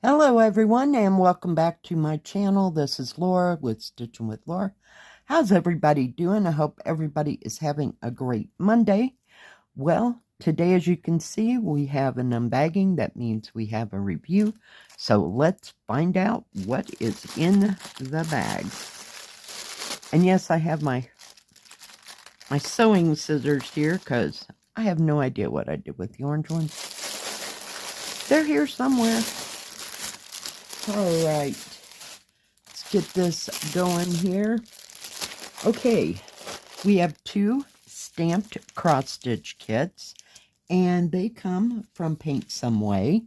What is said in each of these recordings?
Hello everyone and welcome back to my channel. This is Laura with Stitching with Laura. How's everybody doing? I hope everybody is having a great Monday. Well, today as you can see we have an unbagging. That means we have a review. So let's find out what is in the bag. And yes, I have my sewing scissors here because I have no idea what I did with the orange ones. They're here somewhere. All right, let's get this going here. Okay, we have two stamped cross-stitch kits, and they come from PaintSomeWay.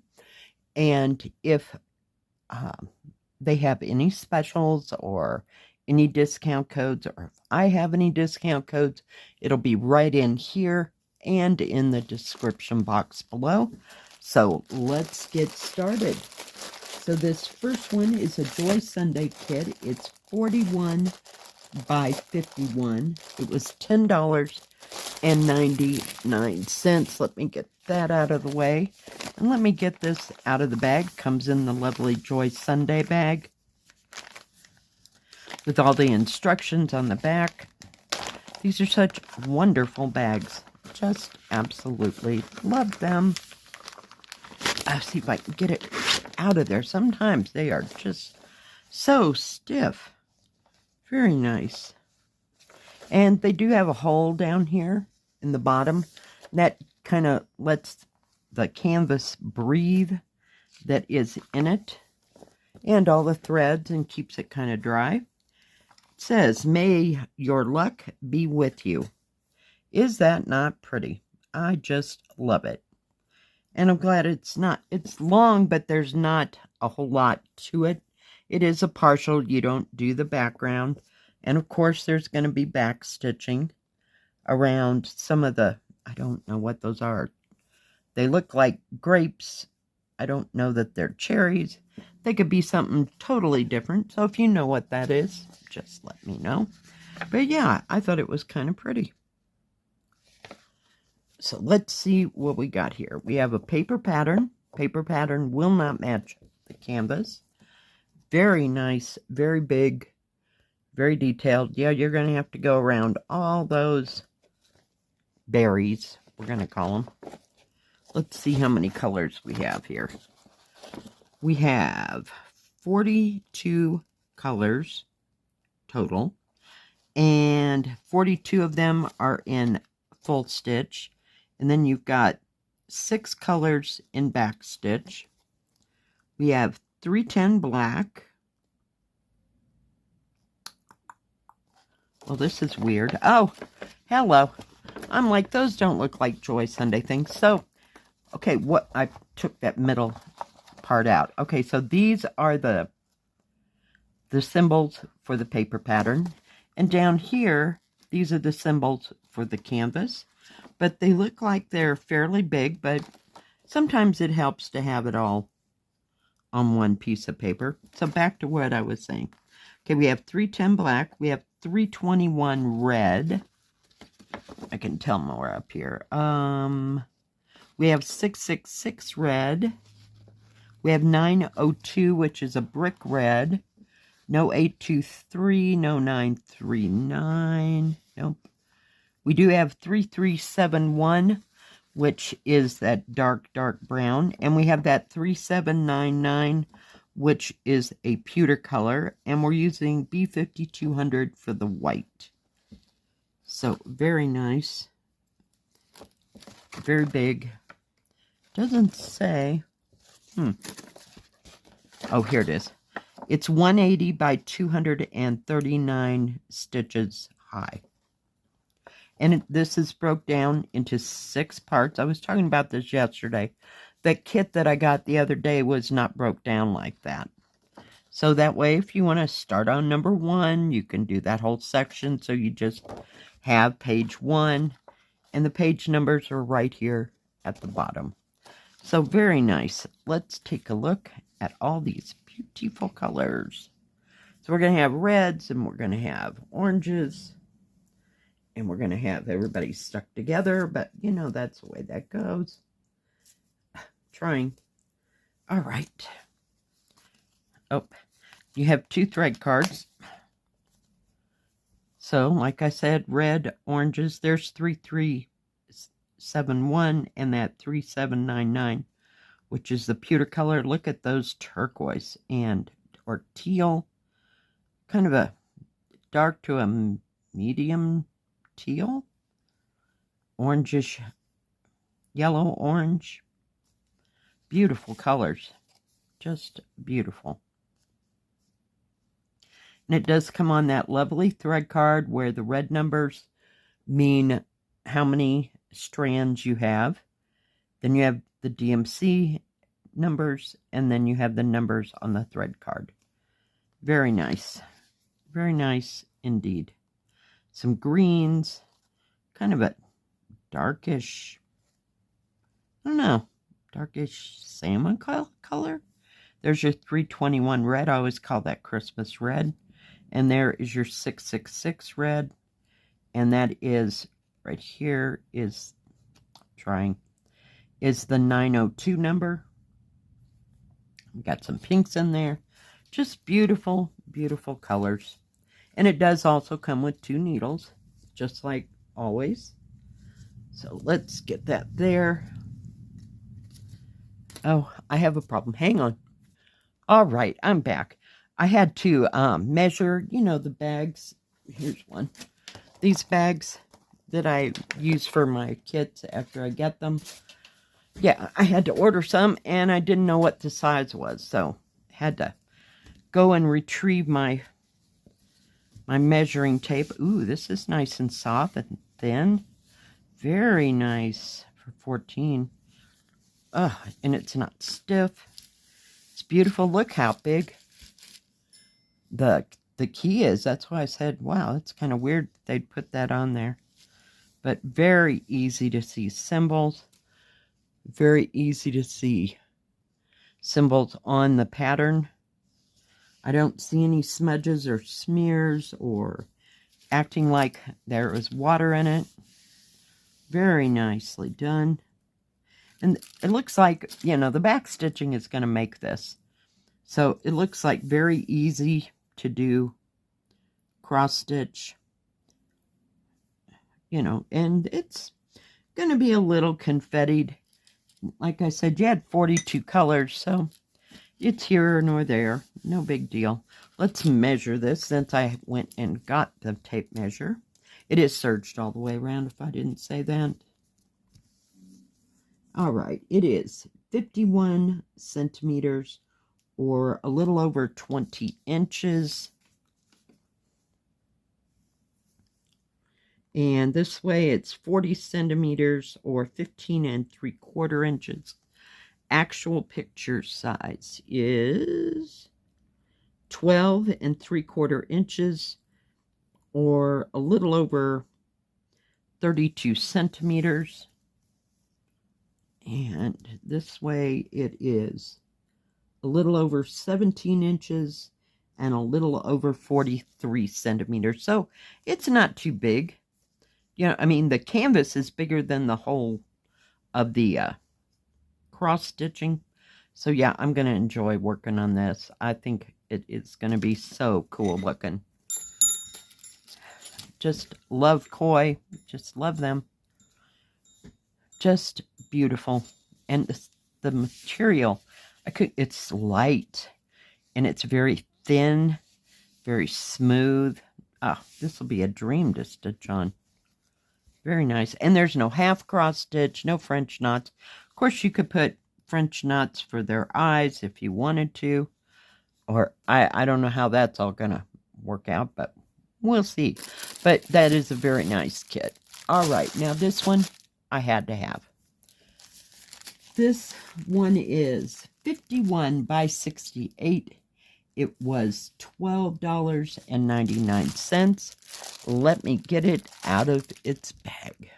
And if they have any specials or any discount codes, or if I have any discount codes, it'll be right in here and in the description box below. So let's get started. So this first one is a Joy Sunday kit. It's 41 by 51. It was $10.99. Let me get that out of the way. And let me get this out of the bag. Comes in the lovely Joy Sunday bag with all the instructions on the back. These are such wonderful bags. Just absolutely love them. I'll see if I can get it out of there. Sometimes they are just so stiff. Very nice. And they do have a hole down here in the bottom that kind of lets the canvas breathe that is in it, and all the threads, and keeps it kind of dry. It says, "May your luck be with you." Is that not pretty? I just love it. And I'm glad it's long, but there's not a whole lot to it. It is a partial. You don't do the background. And of course, there's going to be back stitching around some of the, I don't know what those are. They look like grapes. I don't know that they're cherries. They could be something totally different. So if you know what that is, just let me know. But yeah, I thought it was kind of pretty. So let's see what we got here. We have a paper pattern. Paper pattern will not match the canvas. Very nice, very big, very detailed. Yeah, you're going to have to go around all those berries, we're going to call them. Let's see how many colors we have here. We have 42 colors total, and 42 of them are in full stitch. And then you've got 6 colors in back stitch. We have 310 black. Well, this is weird. Oh, hello. I'm like, those don't look like Joy Sunday things. So, okay, I took that middle part out. Okay, so these are the symbols for the paper pattern. And down here, these are the symbols for the canvas. But they look like they're fairly big, but sometimes it helps to have it all on one piece of paper. So back to what I was saying. Okay, we have 310 black. We have 321 red. I can tell more up here. We have 666 red. We have 902, which is a brick red. No 823, no 939. Nope. We do have 3371, which is that dark brown. And we have that 3799, which is a pewter color. And we're using B5200 for the white. So, very nice. Very big. Doesn't say. Oh, here it is. It's 180 by 239 stitches high. And this is broke down into 6 parts. I was talking about this yesterday. That kit that I got the other day was not broke down like that. So that way, if you want to start on number 1, you can do that whole section. So you just have page 1. And the page numbers are right here at the bottom. So very nice. Let's take a look at all these beautiful colors. So we're going to have reds, and we're going to have oranges. And we're going to have everybody stuck together, but, you know, that's the way that goes. Trying. All right. Oh, you have 2 thread cards. So, like I said, red, oranges. There's 3371 and that 3799, which is the pewter color. Look at those turquoise or teal. Kind of a dark to a medium teal. Orangish, yellow, orange. Beautiful colors. Just beautiful. And it does come on that lovely thread card where the red numbers mean how many strands you have. Then you have the DMC numbers, and then you have the numbers on the thread card. Very nice. Very nice indeed. Some greens. Kind of a darkish, I don't know, darkish salmon color. There's your 321 red. I always call that Christmas red. And there is your 666 red. And that is, right here is, is the 902 number. We got some pinks in there. Just beautiful, beautiful colors. And it does also come with 2 needles, just like always. So let's get that there. Oh, I have a problem. Hang on. All right, I'm back. I had to measure, the bags. Here's one. These bags that I use for my kits after I get them. Yeah, I had to order some, and I didn't know what the size was, so I had to go and retrieve my measuring tape. Ooh, this is nice and soft and thin. Very nice for 14. And it's not stiff. It's beautiful. Look how big the key is. That's why I said, wow, it's kind of weird they'd put that on there. But very easy to see symbols. Very easy to see symbols on the pattern. I don't see any smudges or smears or acting like there was water in it. Very nicely done. And it looks like, the back stitching is going to make this. So it looks like very easy to do cross stitch. And it's going to be a little confettied. Like I said, you had 42 colors, so it's here nor there. No big deal. Let's measure this since I went and got the tape measure. It is serged all the way around, if I didn't say that. All right, it is 51 centimeters, or a little over 20 inches. And this way it's 40 centimeters, or 15 3/4 inches. Actual picture size is 12 3/4 inches, or a little over 32 centimeters. And this way it is a little over 17 inches and a little over 43 centimeters. So it's not too big. The canvas is bigger than the whole of the cross stitching. So yeah, I'm going to enjoy working on this. I think it is going to be so cool looking. Just love koi. Just love them. Just beautiful. And the material, it's light and it's very thin, very smooth. This will be a dream to stitch on. Very nice. And there's no half cross stitch, no French knots. Of course, you could put French knots for their eyes if you wanted to. Or I don't know how that's all going to work out, but we'll see. But that is a very nice kit. All right, now this one I had to have. This one is 51 by 68. It was $12.99. Let me get it out of its bag.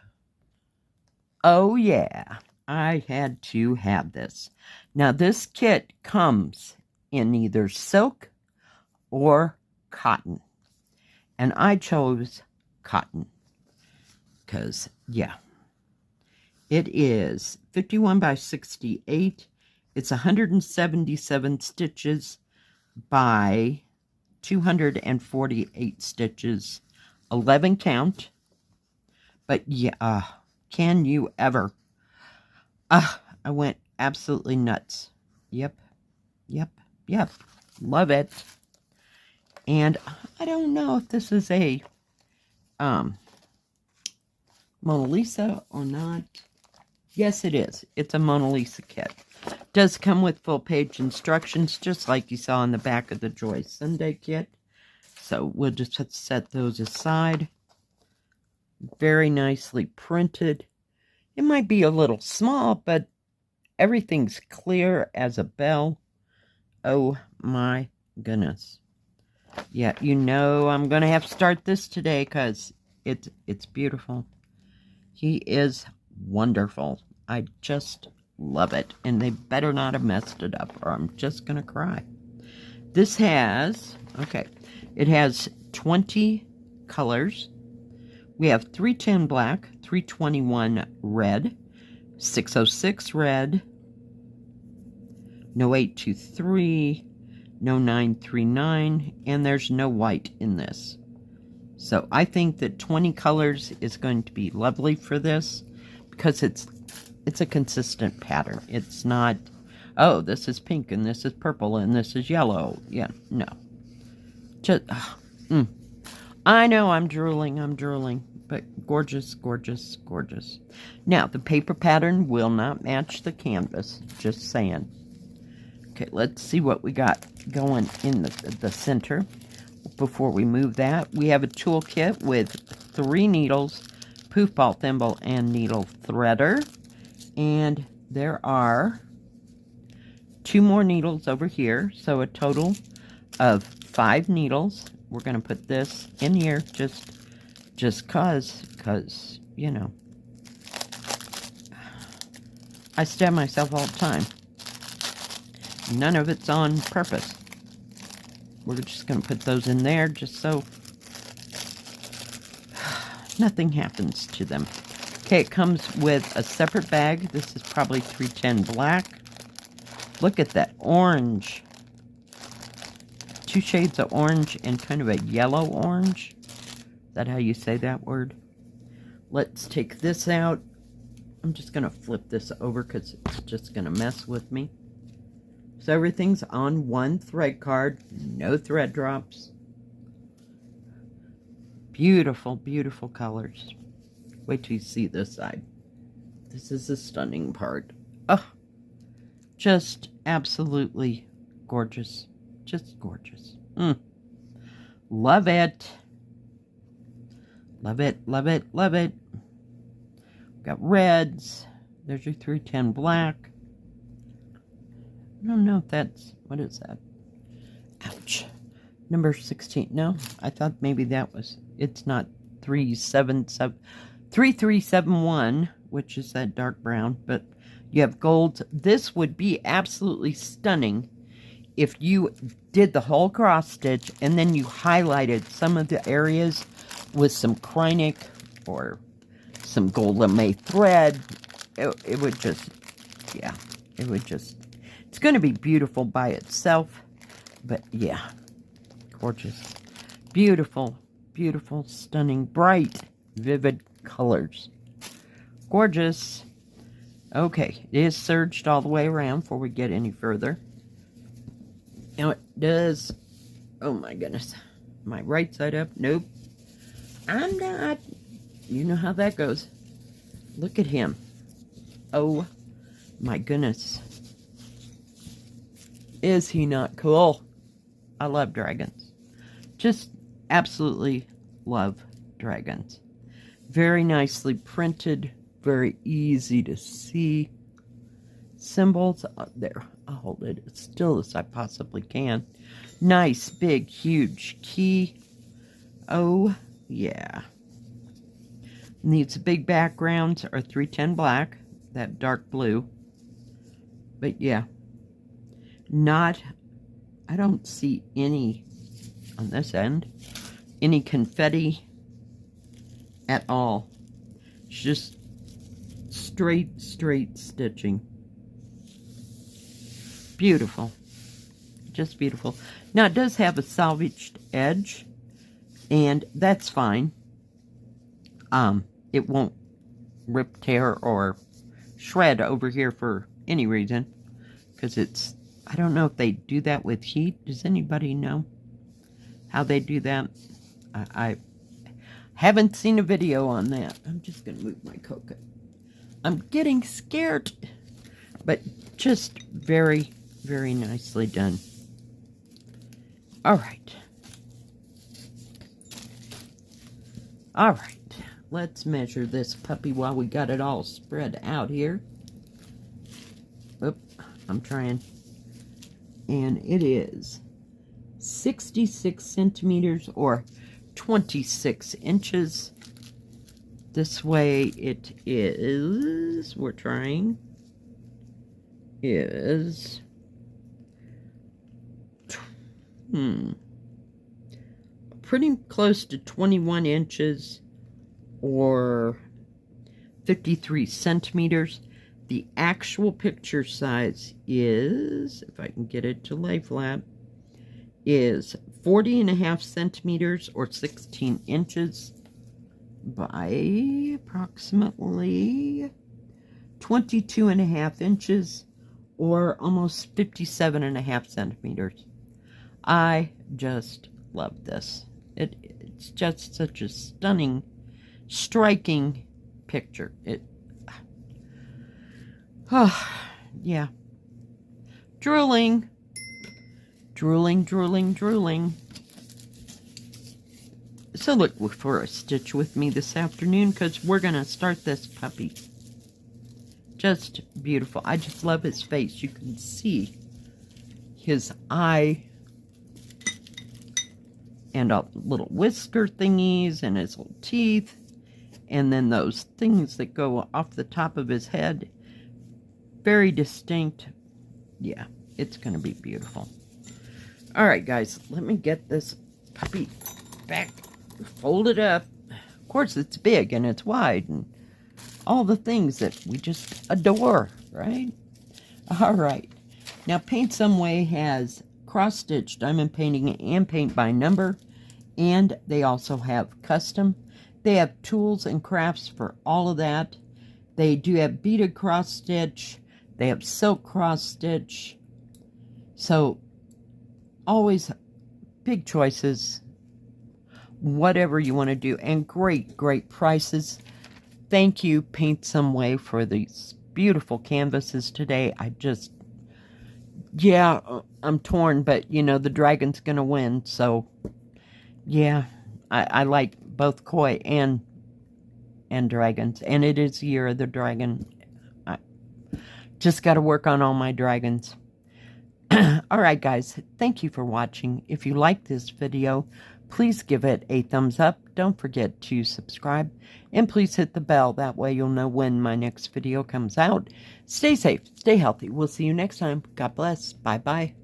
Oh yeah, I had to have this. Now this kit comes in either silk or cotton. And I chose cotton. Because, yeah. It is 51 by 68. It's 177 stitches. by 248 stitches, 11 count. But yeah, can you ever? I went absolutely nuts. Yep. Love it. And I don't know if this is a Mona Lisa or not. Yes, it is. It's a Mona Lisa kit. Does come with full page instructions, just like you saw on the back of the Joy Sunday kit. So we'll just set those aside. Very nicely printed. It might be a little small, but everything's clear as a bell. Oh my goodness. Yeah, you know I'm going to have to start this today because it's beautiful. He is wonderful. I just love it. And they better not have messed it up or I'm just going to cry. This has, okay, it has 20 colors. We have 310 black, 321 red, 606 red, no 823, no 939, and there's no white in this. So I think that 20 colors is going to be lovely for this because it's a consistent pattern. It's not, oh, this is pink and this is purple and this is yellow. Yeah, no. Just, I know I'm drooling, but gorgeous, gorgeous, gorgeous. Now, the paper pattern will not match the canvas, just saying. Okay, let's see what we got going in the center. Before we move that, we have a tool kit with 3 needles, poof ball thimble, and needle threader. And there are 2 more needles over here, so a total of 5 needles. We're going to put this in here just cause, you know, I stab myself all the time. None of it's on purpose. We're just going to put those in there just so nothing happens to them. Okay, it comes with a separate bag. This is probably 310 black. Look at that orange. 2 shades of orange and kind of a yellow orange. Is that how you say that word? Let's take this out. I'm just going to flip this over because it's just going to mess with me. So everything's on one thread card. No thread drops. Beautiful, beautiful colors. Wait till you see this side. This is the stunning part. Oh, just absolutely gorgeous. Just gorgeous. Love it. Love it, love it, love it. Got reds. There's your 310 black. I don't know if that's, what is that? Ouch. Number 16. No, I thought maybe that was, it's not 3371, which is that dark brown, but you have gold. This would be absolutely stunning if you did the whole cross stitch and then you highlighted some of the areas with some Krynic or some gold lame thread. It would just, yeah, it would just, it's going to be beautiful by itself, but yeah, gorgeous. Beautiful, beautiful, stunning, bright, vivid colors. Gorgeous. Okay, it is serged all the way around before we get any further. Now it does, oh my goodness, my right side up? Nope, I'm not. You know how that goes. Look at him. Oh my goodness. Is he not cool? I love dragons. Just absolutely love dragons. Very nicely printed. Very easy to see. Symbols. There. I'll hold it as still as I possibly can. Nice, big, huge key. Oh, yeah. Needs a big background or 310 black. That dark blue. But yeah. Not, I don't see any on this end. Any confetti at all. It's just straight stitching. Beautiful. just beautiful. Now, it does have a salvaged edge, and that's fine. It won't rip, tear, or shred over here for any reason, because it's, I don't know if they do that with heat. Does anybody know how they do that? I haven't seen a video on that. I'm just going to move my coca. I'm getting scared, but just very, very nicely done. All right. All right. Let's measure this puppy while we got it all spread out here. Oop, I'm trying. And it is 66 centimeters or 26 inches. This way it is, we're trying, is, pretty close to 21 inches or 53 centimeters. The actual picture size is, if I can get it to lay flat, is 40.5 centimeters or 16 inches by approximately 22.5 inches or almost 57.5 centimeters. I just love this. It's just such a stunning, striking picture. Yeah. Drooling. Drooling, drooling, drooling. So look for a stitch with me this afternoon, because we're going to start this puppy. Just beautiful. I just love his face. You can see his eye and all little whisker thingies and his little teeth. And then those things that go off the top of his head. Very distinct. Yeah, it's going to be beautiful. All right, guys, let me get this puppy back, folded up. Of course, it's big and it's wide and all the things that we just adore, right? All right. Now, PaintSomeWay has cross-stitch diamond painting and paint by number, and they also have custom. They have tools and crafts for all of that. They do have beaded cross-stitch. They have silk cross-stitch. So, always big choices, whatever you want to do, and great, great prices. Thank you, PaintSomeWay, for these beautiful canvases today. Yeah, I'm torn, but, you know, the dragon's going to win, so, yeah, I like both koi and dragons, and it is the year of the dragon. I just got to work on all my dragons. All right, guys, thank you for watching. If you like this video, please give it a thumbs up. Don't forget to subscribe, and please hit the bell. That way you'll know when my next video comes out. Stay safe, stay healthy. We'll see you next time. God bless. Bye-bye.